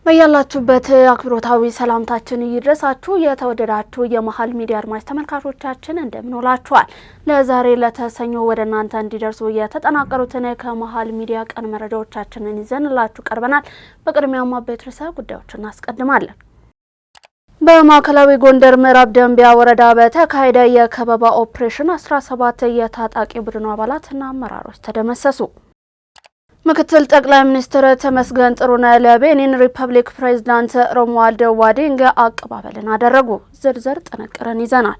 በያላችሁበት አክብሮታዊ ሰላምታችን ይድረሳችሁ የተወደዳችሁ የመሃል ሚዲያ አድማጭ ተመልካቾቻችን እንደምንውላችኋል። ለዛሬ ለተሰኞ ወደ እናንተ እንዲደርሱ የተጠናቀሩትን ከመሃል ሚዲያ ቀን መረጃዎቻችንን ይዘንላችሁ ቀርበናል። በቅድሚያም አበይት ርዕሰ ጉዳዮችን እናስቀድማለን። በማዕከላዊ ጎንደር ምዕራብ ደንቢያ ወረዳ በተካሄደ የከበባ ኦፕሬሽን 17 የታጣቂ ቡድን አባላትና አመራሮች ተደመሰሱ። ምክትል ጠቅላይ ሚኒስትር ተመስገን ጥሩነህ ለቤኒን ሪፐብሊክ ፕሬዝዳንት ሮሙአልድ ዋዲንግ አቀባበልን አደረጉ። ዝርዝር ጥንቅርን ይዘናል።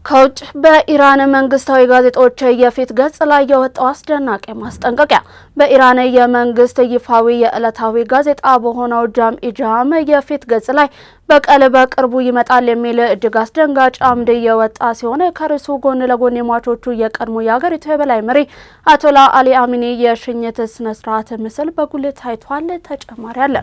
ከውጭ በኢራን መንግስታዊ ጋዜጦች የፊት ገጽ ላይ የወጣው አስደናቂ ማስጠንቀቂያ። በኢራን የመንግስት ይፋዊ የዕለታዊ ጋዜጣ በሆነው ጃምኢጃም የፊት ገጽ ላይ በቀል በቅርቡ ይመጣል የሚል እጅግ አስደንጋጭ አምድ የወጣ ሲሆን ከርዕሱ ጎን ለጎን የሟቾቹ የቀድሞ የሀገሪቱ የበላይ መሪ አያቶላ አሊ አሚኒ የሽኝት ስነስርዓት ምስል በጉልህ ታይቷል። ተጨማሪ አለ።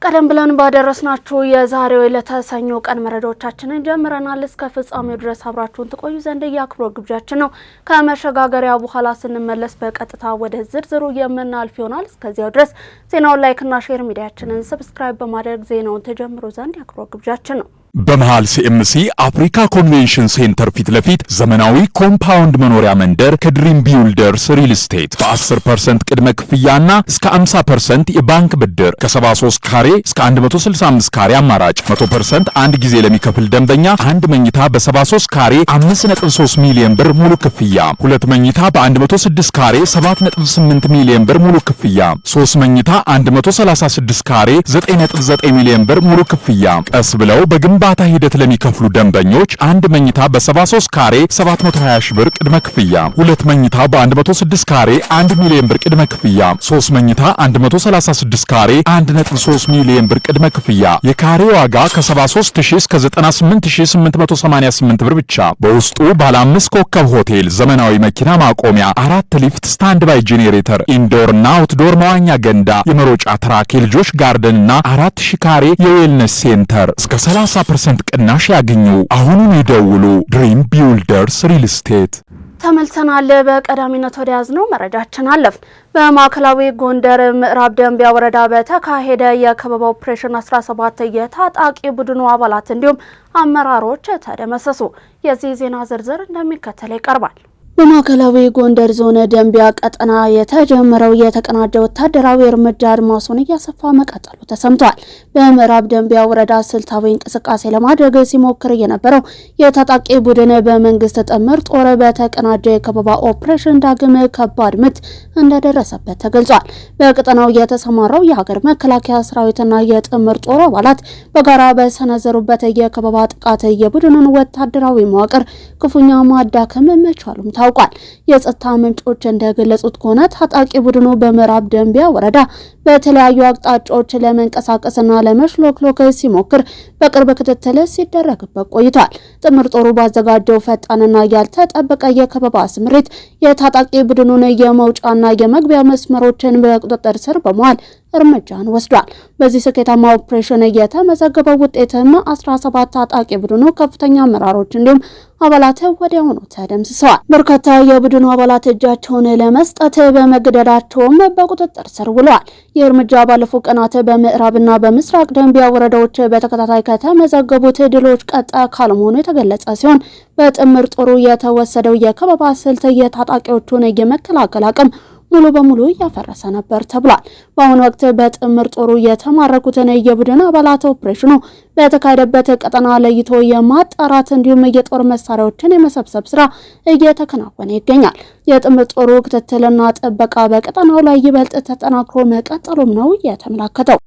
ቀደም ብለን ባደረስናችሁ የዛሬው ለተሰኞ ቀን መረጃዎቻችንን ጀምረናል። እስከ ፍጻሜው ድረስ አብራችሁን ትቆዩ ዘንድ የአክብሮት ግብዣችን ነው። ከመሸጋገሪያ በኋላ ስንመለስ በቀጥታ ወደ ዝርዝሩ የምናልፍ ይሆናል። እስከዚያው ድረስ ዜናውን ላይክና ሼር ሚዲያችንን ሰብስክራይብ በማድረግ ዜናውን ተጀምሩ ዘንድ የአክብሮት ግብዣችን ነው። በመሃል ሲኤምሲ አፍሪካ ኮንቬንሽን ሴንተር ፊት ለፊት ዘመናዊ ኮምፓውንድ መኖሪያ መንደር ከድሪም ቢውልደርስ ሪል ስቴት በ10% ቅድመ ክፍያና እስከ 50% የባንክ ብድር ከ73 ካሬ እስከ 165 ካሬ አማራጭ 100% አንድ ጊዜ ለሚከፍል ደንበኛ አንድ መኝታ በ73 ካሬ 5.3 ሚሊዮን ብር ሙሉ ክፍያ፣ ሁለት መኝታ በ106 ካሬ 7.8 ሚሊዮን ብር ሙሉ ክፍያ፣ 3 መኝታ 136 ካሬ 9.9 ሚሊዮን ብር ሙሉ ክፍያ። ቀስ ብለው በግንባታ ሂደት ለሚከፍሉ ደንበኞች አንድ መኝታ በ73 ካሬ 720 ሺህ ብር ቅድመ ክፍያ፣ ሁለት መኝታ በ106 ካሬ 1 ሚሊዮን ብር ቅድመ ክፍያ፣ 3 መኝታ 136 ካሬ 1.3 ሚሊዮን ብር ቅድመ ክፍያ። የካሬ ዋጋ ከ73000 እስከ 98888 ብር ብቻ። በውስጡ ባለ 5 ኮከብ ሆቴል፣ ዘመናዊ መኪና ማቆሚያ፣ 4 ሊፍት፣ ስታንድ ባይ ጄኔሬተር፣ ኢንዶር እና አውትዶር መዋኛ ገንዳ፣ የመሮጫ ትራክ፣ የልጆች ጋርደን እና 4000 ካሬ የዌልነስ ሴንተር እስከ 30% ቅናሽ ያገኙ። አሁኑን ይደውሉ። ድሪም ቢውልደርስ ሪል ስቴት። ተመልሰናል። በቀዳሚነት ወደ ያዝነው መረጃችን አለፍን። በማዕከላዊ ጎንደር ምዕራብ ደንቢያ ወረዳ በተካሄደ የከበባ ኦፕሬሽን 17 የታጣቂ ቡድኑ አባላት እንዲሁም አመራሮች ተደመሰሱ። የዚህ ዜና ዝርዝር እንደሚከተለው ይቀርባል። በማዕከላዊ ጎንደር ዞን ደንቢያ ቀጠና የተጀመረው የተቀናጀ ወታደራዊ እርምጃ አድማሱን እያሰፋ መቀጠሉ ተሰምቷል። በምዕራብ ደንቢያ ወረዳ ስልታዊ እንቅስቃሴ ለማድረግ ሲሞክር የነበረው የታጣቂ ቡድን በመንግስት ጥምር ጦር በተቀናጀ የከበባ ኦፕሬሽን ዳግም ከባድ ምት እንደደረሰበት ተገልጿል። በቀጠናው የተሰማራው የሀገር መከላከያ ሰራዊትና የጥምር ጦር አባላት በጋራ በሰነዘሩበት የከበባ ጥቃት የቡድኑን ወታደራዊ መዋቅር ክፉኛ ማዳከም መቻሉም ታውቋል። የጸጥታ ምንጮች እንደገለጹት ከሆነ ታጣቂ ቡድኑ በምዕራብ ደንቢያ ወረዳ በተለያዩ አቅጣጫዎች ለመንቀሳቀስና ለመሽሎክሎክ ሲሞክር በቅርብ ክትትል ሲደረግበት ቆይቷል። ጥምር ጦሩ ባዘጋጀው ፈጣንና ያልተጠበቀ የከበባ ስምሪት የታጣቂ ቡድኑን የመውጫና የመግቢያ መስመሮችን በቁጥጥር ስር በመዋል እርምጃን ወስዷል። በዚህ ስኬታማ ኦፕሬሽን የተመዘገበው ውጤትም 17 ታጣቂ ቡድኑ ከፍተኛ አመራሮች እንዲሁም አባላት ወዲያውኑ ተደምስሰዋል። በርካታ የቡድኑ አባላት እጃቸውን ለመስጠት በመገደዳቸውም በቁጥጥር ስር ውለዋል። ይህ እርምጃ ባለፉት ቀናት በምዕራብና በምስራቅ ደንቢያ ወረዳዎች በተከታታይ ከተመዘገቡት ድሎች ቀጣይ አካል መሆኑ የተገለጸ ሲሆን በጥምር ጦሩ የተወሰደው የከበባ ስልት የታጣቂዎቹን የመከላከል አቅም ሙሉ በሙሉ ያፈረሰ ነበር ተብሏል። በአሁኑ ወቅት በጥምር ጦሩ የተማረኩትን የቡድን አባላት ኦፕሬሽኑ በተካሄደበት ቀጠና ለይቶ የማጣራት እንዲሁም የጦር መሳሪያዎችን የመሰብሰብ ስራ እየተከናወነ ይገኛል። የጥምር ጦሩ ክትትልና ጥበቃ በቀጠናው ላይ ይበልጥ ተጠናክሮ መቀጠሉም ነው የተመላከተው።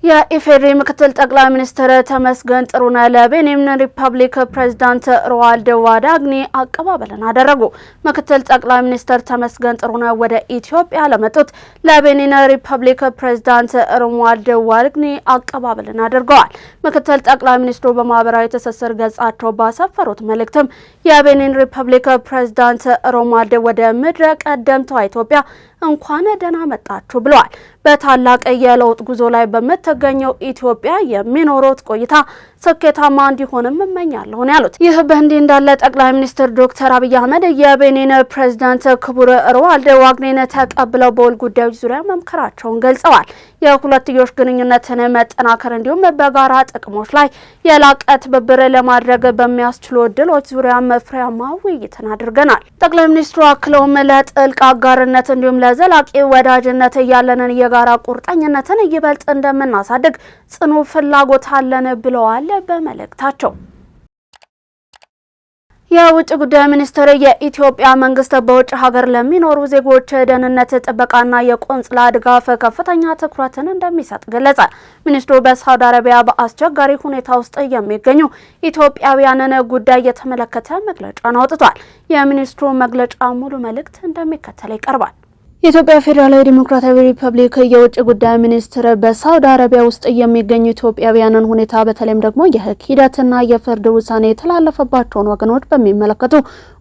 የኢፌዴሪ ምክትል ጠቅላይ ሚኒስትር ተመስገን ጥሩነህ ለቤኒን ሪፐብሊክ ፕሬዝዳንት ሮሙአልድ ዋዲንግ አቀባበልን አደረጉ። ምክትል ጠቅላይ ሚኒስትር ተመስገን ጥሩነህ ወደ ኢትዮጵያ ለመጡት ለቤኒን ሪፐብሊክ ፕሬዝዳንት ሮሙአልድ ዋዲንግ አቀባበልን አድርገዋል። ምክትል ጠቅላይ ሚኒስትሩ በማህበራዊ ትስስር ገጻቸው ባሰፈሩት መልእክትም የቤኒን ሪፐብሊክ ፕሬዝዳንት ሮሙአልድ ወደ ምድረ ቀደምቷ ኢትዮጵያ እንኳን ደህና መጣችሁ ብለዋል። በታላቅ የለውጥ ጉዞ ላይ በምትገኘው ኢትዮጵያ የሚኖሩት ቆይታ ስኬታማ እንዲሆንም እመኛለሁ ነው ያሉት። ይህ በእንዲህ እንዳለ ጠቅላይ ሚኒስትር ዶክተር አብይ አህመድ የቤኒን ፕሬዝዳንት ክቡር ሮዋልድ ዋግኔን ተቀብለው በወል ጉዳዮች ዙሪያ መምከራቸውን ገልጸዋል። የሁለትዮሽ ግንኙነትን መጠናከር እንዲሁም በጋራ ጥቅሞች ላይ የላቀ ትብብር ለማድረግ በሚያስችሉ እድሎች ዙሪያ ፍሬያማ ውይይትን አድርገናል። ጠቅላይ ሚኒስትሩ አክለውም ለጥልቅ አጋርነት እንዲሁም ለዘላቂ ወዳጅነት ያለንን የጋራ ቁርጠኝነትን ይበልጥ እንደምናሳድግ ጽኑ ፍላጎት አለን ብለዋል በመልእክታቸው። የውጭ ጉዳይ ሚኒስትር የኢትዮጵያ መንግስት በውጭ ሀገር ለሚኖሩ ዜጎች ደህንነት ጥበቃና የቆንጽላ ድጋፍ ከፍተኛ ትኩረትን እንደሚሰጥ ገለጸ። ሚኒስትሩ በሳውዲ አረቢያ በአስቸጋሪ ሁኔታ ውስጥ የሚገኙ ኢትዮጵያውያንን ጉዳይ የተመለከተ መግለጫን አውጥቷል። የሚኒስትሩ መግለጫ ሙሉ መልእክት እንደሚከተለው ይቀርባል። የኢትዮጵያ ፌዴራላዊ ዴሞክራሲያዊ ሪፐብሊክ የውጭ ጉዳይ ሚኒስትር በሳውዲ አረቢያ ውስጥ የሚገኙ ኢትዮጵያውያንን ሁኔታ በተለይም ደግሞ የህግ ሂደትና የፍርድ ውሳኔ የተላለፈባቸውን ወገኖች በሚመለከቱ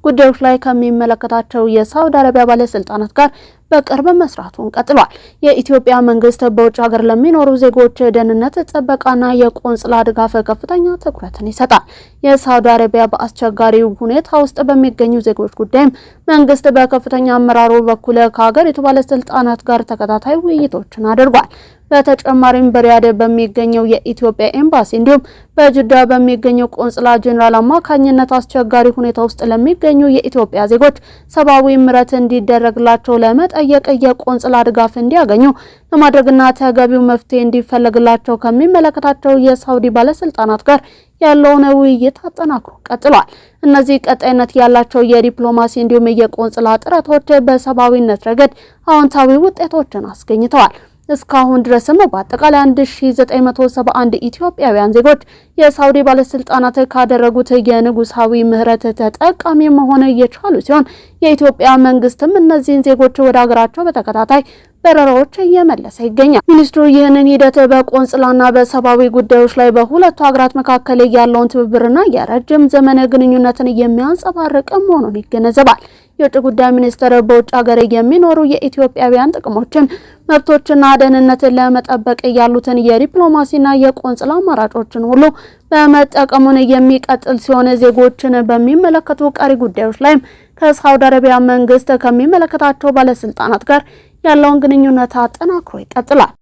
ጉዳዮች ላይ ከሚመለከታቸው የሳውዲ አረቢያ ባለስልጣናት ጋር በቅርብ መስራቱን ቀጥሏል። የኢትዮጵያ መንግስት በውጭ ሀገር ለሚኖሩ ዜጎች ደህንነት ጥበቃና የቆንጽላ ድጋፍ ከፍተኛ ትኩረትን ይሰጣል። የሳውዲ አረቢያ በአስቸጋሪ ሁኔታ ውስጥ በሚገኙ ዜጎች ጉዳይም መንግስት በከፍተኛ አመራሩ በኩል ከሀገሪቱ ባለስልጣናት ጋር ተከታታይ ውይይቶችን አድርጓል። በተጨማሪም በሪያድ በሚገኘው የኢትዮጵያ ኤምባሲ እንዲሁም በጅዳ በሚገኘው ቆንጽላ ጄኔራል አማካኝነት አስቸጋሪ ሁኔታ ውስጥ ለሚገኙ የኢትዮጵያ ዜጎች ሰብአዊ ምሕረት እንዲደረግላቸው ለመጠየቅ የቆንጽላ ድጋፍ እንዲያገኙ ለማድረግና ተገቢው መፍትሄ እንዲፈለግላቸው ከሚመለከታቸው የሳውዲ ባለስልጣናት ጋር ያለውን ውይይት አጠናክሮ ቀጥሏል። እነዚህ ቀጣይነት ያላቸው የዲፕሎማሲ እንዲሁም የቆንጽላ ጥረቶች በሰብአዊነት ረገድ አዎንታዊ ውጤቶችን አስገኝተዋል። እስካሁን ድረስም በአጠቃላይ 1971 ኢትዮጵያውያን ዜጎች የሳውዲ ባለስልጣናት ካደረጉት የንጉሳዊ ምህረት ተጠቃሚ መሆን እየቻሉ ሲሆን የኢትዮጵያ መንግስትም እነዚህን ዜጎች ወደ ሀገራቸው በተከታታይ በረራዎች እየመለሰ ይገኛል። ሚኒስትሩ ይህንን ሂደት በቆንጽላና በሰብአዊ ጉዳዮች ላይ በሁለቱ ሀገራት መካከል ያለውን ትብብርና የረጅም ዘመን ግንኙነትን የሚያንጸባርቅ መሆኑን ይገነዘባል። የውጭ ጉዳይ ሚኒስትር በውጭ ሀገር የሚኖሩ የኢትዮጵያውያን ጥቅሞችን፣ መብቶችና ደህንነትን ለመጠበቅ ያሉትን የዲፕሎማሲና የቆንጽላ አማራጮችን ሁሉ በመጠቀሙን የሚቀጥል ሲሆን ዜጎችን በሚመለከቱ ቀሪ ጉዳዮች ላይም ከሳውዲ አረቢያ መንግስት ከሚመለከታቸው ባለስልጣናት ጋር ያለውን ግንኙነት አጠናክሮ ይቀጥላል።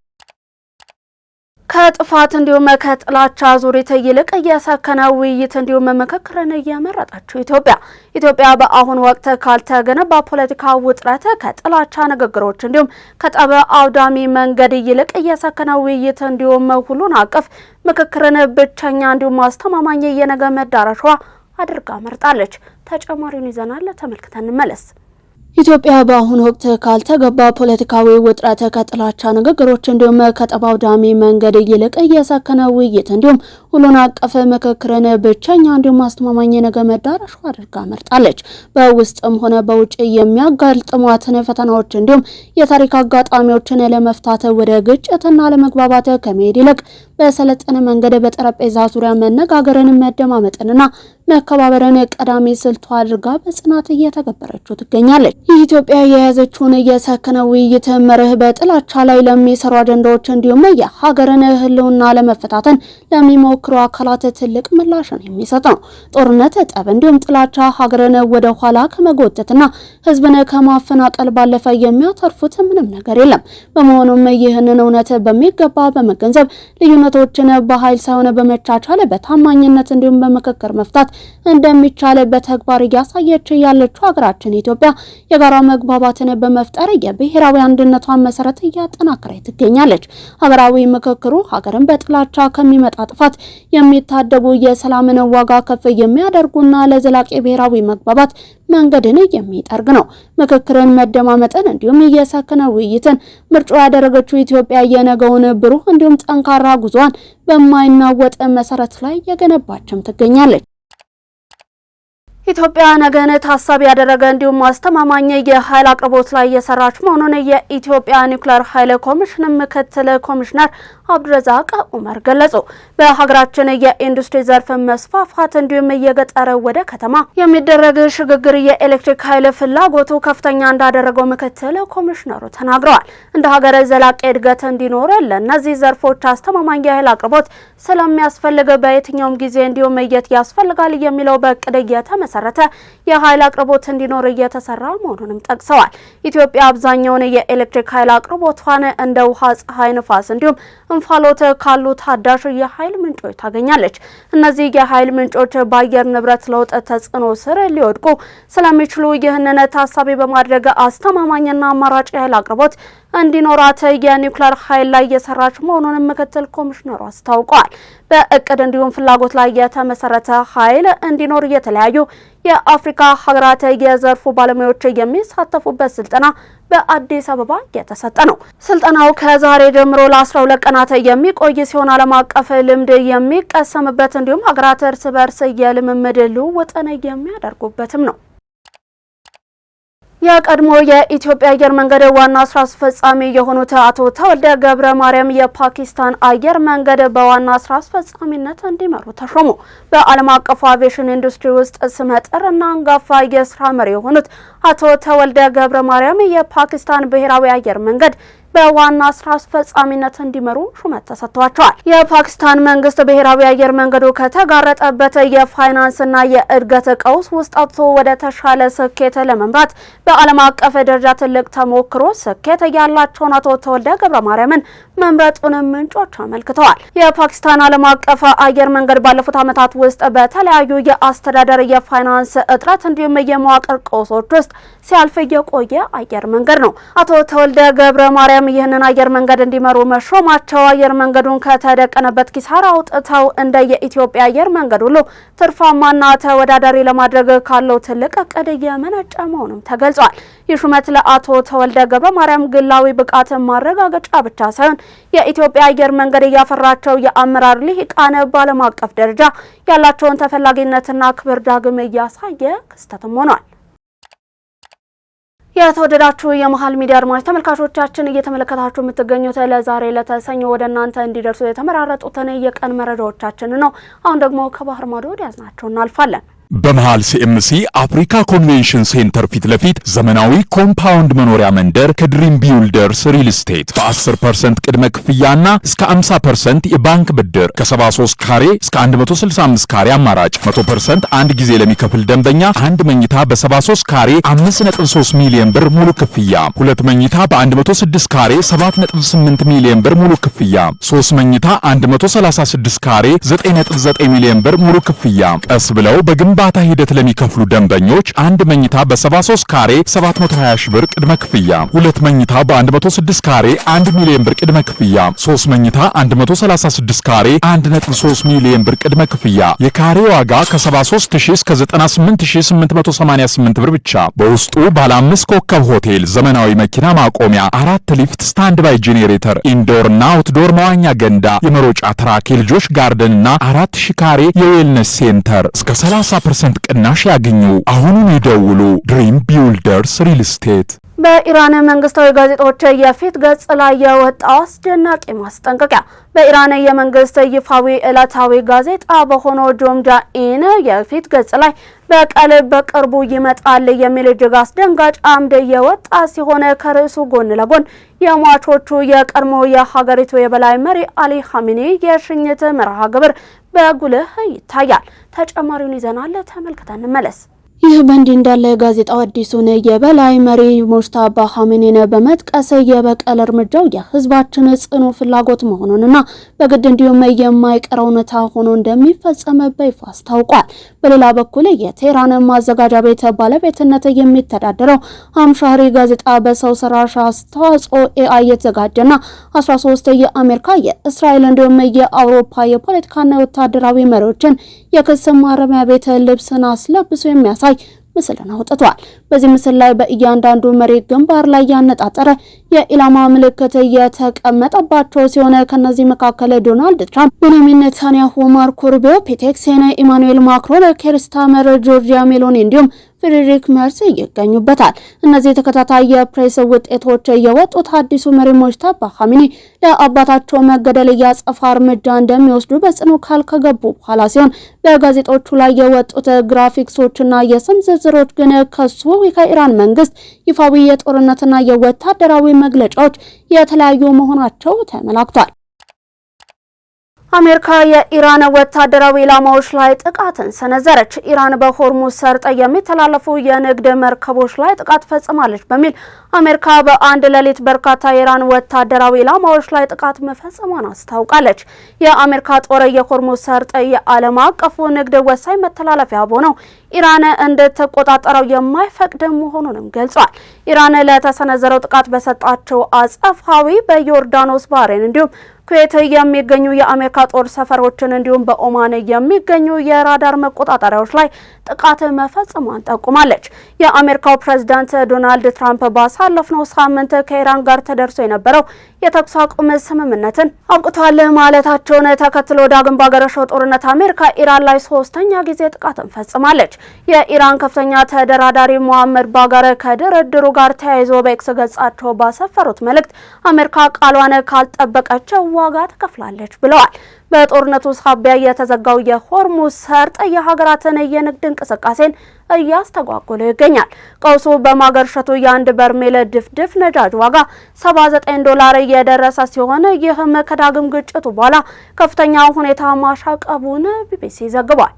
ከጥፋት እንዲሁም ከጥላቻ ዙሪት ይልቅ የሰከነ ውይይት እንዲሁም ምክክርን እየመረጠችው ኢትዮጵያ በአሁን ወቅት ካልተገነባ ፖለቲካ ውጥረት፣ ከጥላቻ ንግግሮች እንዲሁም ከጠብ አውዳሚ መንገድ ይልቅ የሰከነ ውይይት እንዲሁም ሁሉን አቀፍ ምክክርን ብቸኛ እንዲሁም አስተማማኝ የነገ መዳረሻዋ አድርጋ መርጣለች። ተጨማሪውን ይዘናል፣ ተመልክተን እንመለስ። ኢትዮጵያ በአሁኑ ወቅት ካልተገባ ፖለቲካዊ ውጥረት፣ ከጥላቻ ንግግሮች እንዲሁም ከጠብ አውዳሚ መንገድ ይልቅ የሰከነ ውይይት እንዲሁም ሁሉን አቀፍ ምክክርን ብቸኛ እንዲሁም አስተማማኝ የነገ መዳረሻ አድርጋ መርጣለች። በውስጥም ሆነ በውጭ የሚያጋጥሟትን ፈተናዎች እንዲሁም የታሪክ አጋጣሚዎችን ለመፍታት ወደ ግጭትና ለመግባባት ከመሄድ ይልቅ በሰለጠነ መንገድ በጠረጴዛ ዙሪያ መነጋገርን፣ መደማመጥንና መከባበርን ቀዳሚ ስልቷ አድርጋ በጽናት እየተገበረችው ትገኛለች። ኢትዮጵያ የያዘችውን የሰከነ ውይይት መርህ በጥላቻ ላይ ለሚሰሩ አጀንዳዎች እንዲሁም የሀገርን ሕልውና ለመፈታተን ለሚሞክሩ አካላት ትልቅ ምላሽን የሚሰጥ ነው። ጦርነት፣ ጠብ እንዲሁም ጥላቻ ሀገርን ወደ ኋላ ከመጎተትና ሕዝብን ከማፈናቀል ባለፈ የሚያተርፉት ምንም ነገር የለም። በመሆኑም ይህንን እውነት በሚገባ በመገንዘብ ልዩነቶችን በኃይል ሳይሆን በመቻቻል በታማኝነት እንዲሁም በምክክር መፍታት እንደሚቻል በተግባር እያሳየች ያለችው ሀገራችን ኢትዮጵያ የጋራ መግባባትን በመፍጠር የብሔራዊ አንድነቷን መሰረት እያጠናከረች ትገኛለች። ሀገራዊ ምክክሩ ሀገርን በጥላቻ ከሚመጣ ጥፋት የሚታደጉ የሰላምን ዋጋ ከፍ የሚያደርጉና ለዘላቂ ብሔራዊ መግባባት መንገድን የሚጠርግ ነው። ምክክርን፣ መደማመጥን እንዲሁም የሰከነ ውይይትን ምርጫ ያደረገችው ኢትዮጵያ የነገውን ብሩህ እንዲሁም ጠንካራ ጉዟን በማይናወጥ መሰረት ላይ የገነባችም ትገኛለች። ኢትዮጵያ ነገን ታሳቢ ያደረገ እንዲሁም አስተማማኝ የኃይል አቅርቦት ላይ እየሰራች መሆኑን የኢትዮጵያ ኒውክሌር ኃይል ኮሚሽን ምክትል ኮሚሽነር አብዱረዛቅ ኡመር ገለጹ። በሀገራችን የኢንዱስትሪ ዘርፍ መስፋፋት እንዲሁም የገጠር ወደ ከተማ የሚደረግ ሽግግር የኤሌክትሪክ ኃይል ፍላጎቱ ከፍተኛ እንዳደረገው ምክትል ኮሚሽነሩ ተናግረዋል። እንደ ሀገር ዘላቂ እድገት እንዲኖር ለእነዚህ ዘርፎች አስተማማኝ የኃይል አቅርቦት ስለሚያስፈልግ በየትኛውም ጊዜ እንዲሁም የት ያስፈልጋል የሚለው በእቅድ የተመሰረተ የኃይል አቅርቦት እንዲኖር እየተሰራ መሆኑንም ጠቅሰዋል። ኢትዮጵያ አብዛኛውን የኤሌክትሪክ ኃይል አቅርቦቷን እንደ ውሃ፣ ፀሐይ፣ ንፋስ እንዲሁም እንፋሎት ካሉ ታዳሽ የኃይል ምንጮች ታገኛለች። እነዚህ የኃይል ምንጮች በአየር ንብረት ለውጥ ተጽዕኖ ስር ሊወድቁ ስለሚችሉ ይህንን ታሳቢ በማድረግ አስተማማኝና አማራጭ የኃይል አቅርቦት እንዲኖራት የኒውክሌር ኃይል ላይ እየሰራች መሆኑን ምክትል ኮሚሽነሩ አስታውቀዋል። በእቅድ እንዲሁም ፍላጎት ላይ የተመሰረተ ኃይል እንዲኖር የተለያዩ የአፍሪካ ሀገራት የዘርፉ ባለሙያዎች የሚሳተፉበት ስልጠና በአዲስ አበባ የተሰጠ ነው። ስልጠናው ከዛሬ ጀምሮ ለ12 ቀናት የሚቆይ ሲሆን ዓለም አቀፍ ልምድ የሚቀሰምበት እንዲሁም ሀገራት እርስ በርስ የልምምድ ልውውጥን የሚያደርጉበትም ነው። የቀድሞ የኢትዮጵያ አየር መንገድ ዋና ስራ አስፈጻሚ የሆኑት አቶ ተወልደ ገብረ ማርያም የፓኪስታን አየር መንገድ በዋና ስራ አስፈጻሚነት እንዲመሩ ተሾሙ። በዓለም አቀፉ አቪዬሽን ኢንዱስትሪ ውስጥ ስመጥር እና አንጋፋ የስራ መሪ የሆኑት አቶ ተወልደ ገብረ ማርያም የፓኪስታን ብሔራዊ አየር መንገድ በዋና ስራ አስፈጻሚነት እንዲመሩ ሹመት ተሰጥቷቸዋል። የፓኪስታን መንግስት ብሔራዊ አየር መንገዱ ከተጋረጠበት የፋይናንስና የእድገት ቀውስ ውስጥ አውጥቶ ወደ ተሻለ ስኬት ለመምራት በዓለም አቀፍ ደረጃ ትልቅ ተሞክሮ ስኬት ያላቸውን አቶ ተወልደ ገብረ ማርያምን መምረጡን ምንጮች አመልክተዋል። የፓኪስታን ዓለም አቀፍ አየር መንገድ ባለፉት ዓመታት ውስጥ በተለያዩ የአስተዳደር፣ የፋይናንስ እጥረት እንዲሁም የመዋቅር ቀውሶች ውስጥ ሲያልፍ የቆየ አየር መንገድ ነው። አቶ ተወልደ ገብረ ማርያም ይህንን አየር መንገድ እንዲመሩ መሾማቸው አየር መንገዱን ከተደቀነበት ኪሳራ አውጥተው እንደ የኢትዮጵያ አየር መንገድ ሁሉ ትርፋማና ተወዳዳሪ ለማድረግ ካለው ትልቅ እቅድ የመነጨ መሆኑም ተገልጿል። ይህ ሹመት ለአቶ ተወልደ ገብረ ማርያም ግላዊ ብቃት ማረጋገጫ ብቻ ሳይሆን የኢትዮጵያ አየር መንገድ ያፈራቸው የአመራር ልሂቃን በዓለም አቀፍ ደረጃ ያላቸውን ተፈላጊነትና ክብር ዳግም እያሳየ ክስተትም ሆኗል። የተወደዳችሁ የመሃል ሚዲያ አድማጭ ተመልካቾቻችን እየተመለከታችሁ የምትገኙት ለዛሬ ለተሰኞ ወደ እናንተ እንዲደርሱ የተመራረጡትን የቀን መረጃዎቻችን ነው። አሁን ደግሞ ከባህር ማዶ ወደ ያዝናቸው እናልፋለን። በመሃል ሲኤምሲ አፍሪካ ኮንቬንሽን ሴንተር ፊት ለፊት ዘመናዊ ኮምፓውንድ መኖሪያ መንደር ከድሪም ቢውልደርስ ሪል ስቴት በ10% ቅድመ ክፍያና እስከ 50% የባንክ ብድር ከ73 ካሬ እስከ 165 ካሬ አማራጭ 100% አንድ ጊዜ ለሚከፍል ደንበኛ አንድ መኝታ በ73 ካሬ 5.3 ሚሊዮን ብር ሙሉ ክፍያ፣ ሁለት መኝታ በ106 ካሬ 7.8 ሚሊዮን ብር ሙሉ ክፍያ፣ 3 መኝታ 136 ካሬ 9.9 ሚሊዮን ብር ሙሉ ክፍያ። ቀስ ብለው በግንባታ ሂደት ለሚከፍሉ ደንበኞች አንድ መኝታ በ73 ካሬ 720 ሺህ ብር ቅድመ ክፍያ፣ ሁለት መኝታ በ106 ካሬ 1 ሚሊዮን ብር ቅድመ ክፍያ፣ 3 መኝታ 136 ካሬ 1.3 ሚሊዮን ብር ቅድመ ክፍያ። የካሬ ዋጋ ከ73000 እስከ 98888 ብር ብቻ። በውስጡ ባለ 5 ኮከብ ሆቴል፣ ዘመናዊ መኪና ማቆሚያ፣ 4 ሊፍት፣ ስታንድ ባይ ጄኔሬተር፣ ኢንዶር እና አውትዶር መዋኛ ገንዳ፣ የመሮጫ ትራክ፣ የልጆች ጋርደን እና 4000 ካሬ የዌልነስ ሴንተር እስከ 30% ቅናሽ ያገኙ። አሁኑን ይደውሉ። ድሪም ቢውልደርስ ሪል ስቴት። በኢራን መንግስታዊ ጋዜጦች የፊት ገጽ ላይ የወጣው አስደናቂ ማስጠንቀቂያ። በኢራን የመንግስት ይፋዊ ዕለታዊ ጋዜጣ በሆነው ጆምጃኢን የፊት ገጽ ላይ በቀል በቅርቡ ይመጣል የሚል እጅግ አስደንጋጭ አምድ የወጣ ሲሆን ከርዕሱ ጎን ለጎን የሟቾቹ የቀድሞ የሀገሪቱ የበላይ መሪ አሊ ኻሜኒ የሽኝት መርሃ ግብር በጉልህ ይታያል። ተጨማሪውን ይዘናል፣ ተመልክተን እንመለስ። ይህ በእንዲህ እንዳለ ጋዜጣው አዲሱን የበላይ መሪ ሙጅተባ ኻሜኒን በመጥቀስ የበቀል እርምጃው የህዝባችን ጽኑ ፍላጎት መሆኑንና በግድ እንዲሁም የማይቀረው እውነታ ሆኖ እንደሚፈጸም በይፋ አስታውቋል። በሌላ በኩል የቴህራን ማዘጋጃ ቤት ባለቤትነት የሚተዳደረው አምሻሪ ጋዜጣ በሰው ሰራሽ አስተዋጽኦ ኤአይ የተዘጋጀና 13 የአሜሪካ፣ የእስራኤል እንዲሁም የአውሮፓ የፖለቲካና ወታደራዊ መሪዎችን የክስ ማረሚያ ቤት ልብስን አስለብሶ የሚያሳይ ምስልን አውጥቷል። በዚህ ምስል ላይ በእያንዳንዱ መሬት ግንባር ላይ ያነጣጠረ የኢላማ ምልክት የተቀመጠባቸው ሲሆን ከነዚህ መካከል ዶናልድ ትራምፕ፣ ቤንያሚን ኔታንያሁ፣ ማርኮ ሩቢዮ፣ ፔቴ ሄግሴን፣ ኢማኑኤል ማክሮን፣ ኬር ስታርመር፣ ጆርጂያ ሜሎኒ እንዲሁም ፍሬድሪክ ሜርስ ይገኙበታል። እነዚህ ተከታታይ የፕሬስ ውጤቶች የወጡት አዲሱ መሪ ሙጅተባ ካሚኒ ለአባታቸው መገደል ያጸፋ እርምጃ እንደሚወስዱ በጽኑ ቃል ከገቡ በኋላ ሲሆን በጋዜጦቹ ላይ የወጡት ግራፊክሶችና የስም ዝርዝሮች ግን ከኢራን መንግስት ይፋዊ የጦርነትና የወታደራዊ መግለጫዎች የተለያዩ መሆናቸው ተመላክቷል። አሜሪካ የኢራን ወታደራዊ ኢላማዎች ላይ ጥቃትን ሰነዘረች። ኢራን በሆርሙዝ ሰርጥ የሚተላለፉ የንግድ መርከቦች ላይ ጥቃት ፈጽማለች በሚል አሜሪካ በአንድ ሌሊት በርካታ የኢራን ወታደራዊ ኢላማዎች ላይ ጥቃት መፈጸሟን አስታውቃለች። የአሜሪካ ጦር የሆርሙዝ ሰርጥ የዓለም አቀፉ ንግድ ወሳኝ መተላለፊያ ሆነው ኢራን እንድትቆጣጠረው የማይፈቅድ መሆኑንም ገልጿል። ኢራን ለተሰነዘረው ጥቃት በሰጣቸው አጸፋዊ በዮርዳኖስ፣ ባህሬን እንዲሁም ኩዌት የሚገኙ የአሜሪካ ጦር ሰፈሮችን እንዲሁም በኦማን የሚገኙ የራዳር መቆጣጠሪያዎች ላይ ጥቃት መፈጸሟን ጠቁማለች። የአሜሪካው ፕሬዝዳንት ዶናልድ ትራምፕ ባሳለፍነው ሳምንት ከኢራን ጋር ተደርሶ የነበረው የተኩስ አቁም ስምምነትን አብቅቷል ማለታቸውን ተከትሎ ዳግም ባገረሸው ጦርነት አሜሪካ ኢራን ላይ ሶስተኛ ጊዜ ጥቃትን ፈጽማለች። የኢራን ከፍተኛ ተደራዳሪ ሙሐመድ ባጋር ከድርድሩ ጋር ተያይዞ በኤክስ ገጻቸው ባሰፈሩት መልእክት አሜሪካ ቃሏን ካልጠበቀች ዋጋ ትከፍላለች ብለዋል። በጦርነቱ ሳቢያ የተዘጋው የሆርሙዝ ሰርጥ የሀገራትን የንግድ እንቅስቃሴን እያስተጓጎለ ይገኛል። ቀውሱ በማገርሸቱ የአንድ በርሜል ድፍድፍ ነዳጅ ዋጋ $79 የደረሰ ሲሆን ይህም ከዳግም ግጭቱ በኋላ ከፍተኛ ሁኔታ ማሻቀቡን ቢቢሲ ዘግቧል።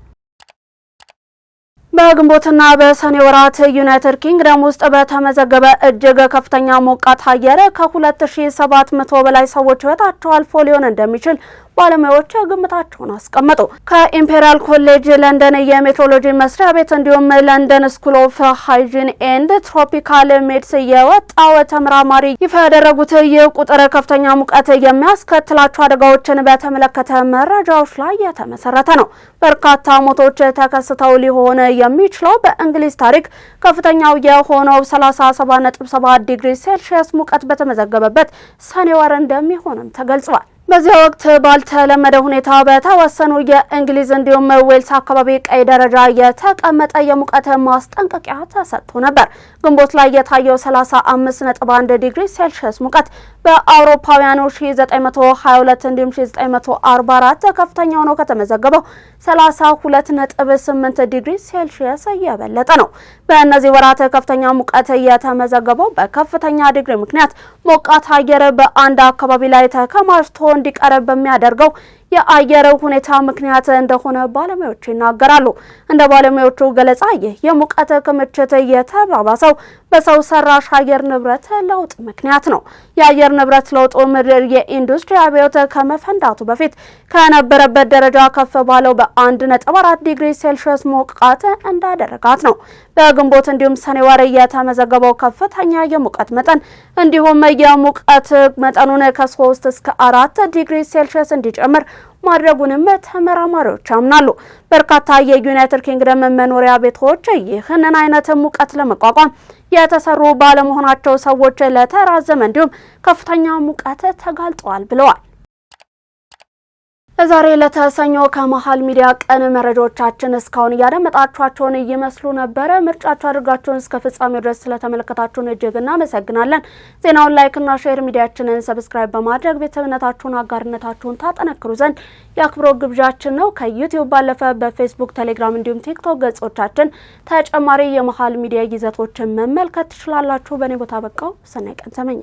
በግንቦትና በሰኔ ወራት ዩናይትድ ኪንግደም ውስጥ በተመዘገበ እጅግ ከፍተኛ ሞቃት አየር ከ2700 በላይ ሰዎች ሕይወታቸው አልፎ ሊሆን እንደሚችል ባለሙያዎች ግምታቸውን አስቀመጡ። ከኢምፔሪያል ኮሌጅ ለንደን የሜትሮሎጂ መስሪያ ቤት እንዲሁም ለንደን ስኩል ኦፍ ሃይጂን ኤንድ ትሮፒካል ሜድስ የወጣው ተመራማሪ ይፋ ያደረጉት ይህ ቁጥር ከፍተኛ ሙቀት የሚያስከትላቸው አደጋዎችን በተመለከተ መረጃዎች ላይ የተመሰረተ ነው። በርካታ ሞቶች ተከስተው ሊሆን የሚችለው በእንግሊዝ ታሪክ ከፍተኛው የሆነው 37.7 ዲግሪ ሴልሺየስ ሙቀት በተመዘገበበት ሰኔ ወር እንደሚሆንም ተገልጿል። በዚህ ወቅት ባልተለመደ ሁኔታ በተወሰኑ የእንግሊዝ እንዲሁም ዌልስ አካባቢ ቀይ ደረጃ የተቀመጠ የሙቀት ማስጠንቀቂያ ተሰጥቶ ነበር። ግንቦት ላይ የታየው 35.1 ዲግሪ ሴልሺየስ ሙቀት በአውሮፓውያኑ 1922 እንዲሁም 1944 ከፍተኛ ሆኖ ከተመዘገበው 32.8 ዲግሪ ሴልሺየስ የበለጠ ነው። በእነዚህ ወራት ከፍተኛ ሙቀት የተመዘገበው በከፍተኛ ዲግሪ ምክንያት ሞቃት አየር በአንድ አካባቢ ላይ ተከማችቶ እንዲቀርብ በሚያደርገው የአየር ሁኔታ ምክንያት እንደሆነ ባለሙያዎች ይናገራሉ። እንደ ባለሙያዎቹ ገለጻ ይህ የሙቀት ክምችት የተባባሰው በሰው ሰራሽ አየር ንብረት ለውጥ ምክንያት ነው። የአየር ንብረት ለውጡ ምድር የኢንዱስትሪ አብዮት ከመፈንዳቱ በፊት ከነበረበት ደረጃ ከፍ ባለው በ1.4 ዲግሪ ሴልሺየስ ሞቃት እንዳደረጋት ነው። በግንቦት እንዲሁም ሰኔ ወር የተመዘገበው ከፍተኛ የሙቀት መጠን እንዲሁም የሙቀት መጠኑን ከ3 እስከ 4 ዲግሪ ሴልሺየስ እንዲጨምር ማድረጉንም ተመራማሪዎች ያምናሉ። በርካታ የዩናይትድ ኪንግደም መኖሪያ ቤቶች ይህንን አይነት ሙቀት ለመቋቋም የተሰሩ ባለመሆናቸው ሰዎች ለተራዘመ እንዲሁም ከፍተኛ ሙቀት ተጋልጠዋል ብለዋል። ዛሬ ለተሰኞ ከመሃል ሚዲያ ቀን መረጃዎቻችን እስካሁን ያደመጣችኋቸውን ይመስሉ ነበር። ምርጫችሁ አድርጋችሁን እስከ ፍጻሜው ድረስ ስለተመለከታችሁን እጅግ እናመሰግናለን። ዜናውን ላይክ እና ሼር፣ ሚዲያችንን ሰብስክራይብ በማድረግ ቤተሰብነታችሁን አጋርነታችሁን ታጠነክሩ ዘንድ የአክብሮት ግብዣችን ነው። ከዩቲዩብ ባለፈ በፌስቡክ፣ ቴሌግራም እንዲሁም ቲክቶክ ገጾቻችን ተጨማሪ የመሃል ሚዲያ ይዘቶችን መመልከት ትችላላችሁ። በእኔ ቦታ በቃው። ሰናይ ቀን ተመኘ።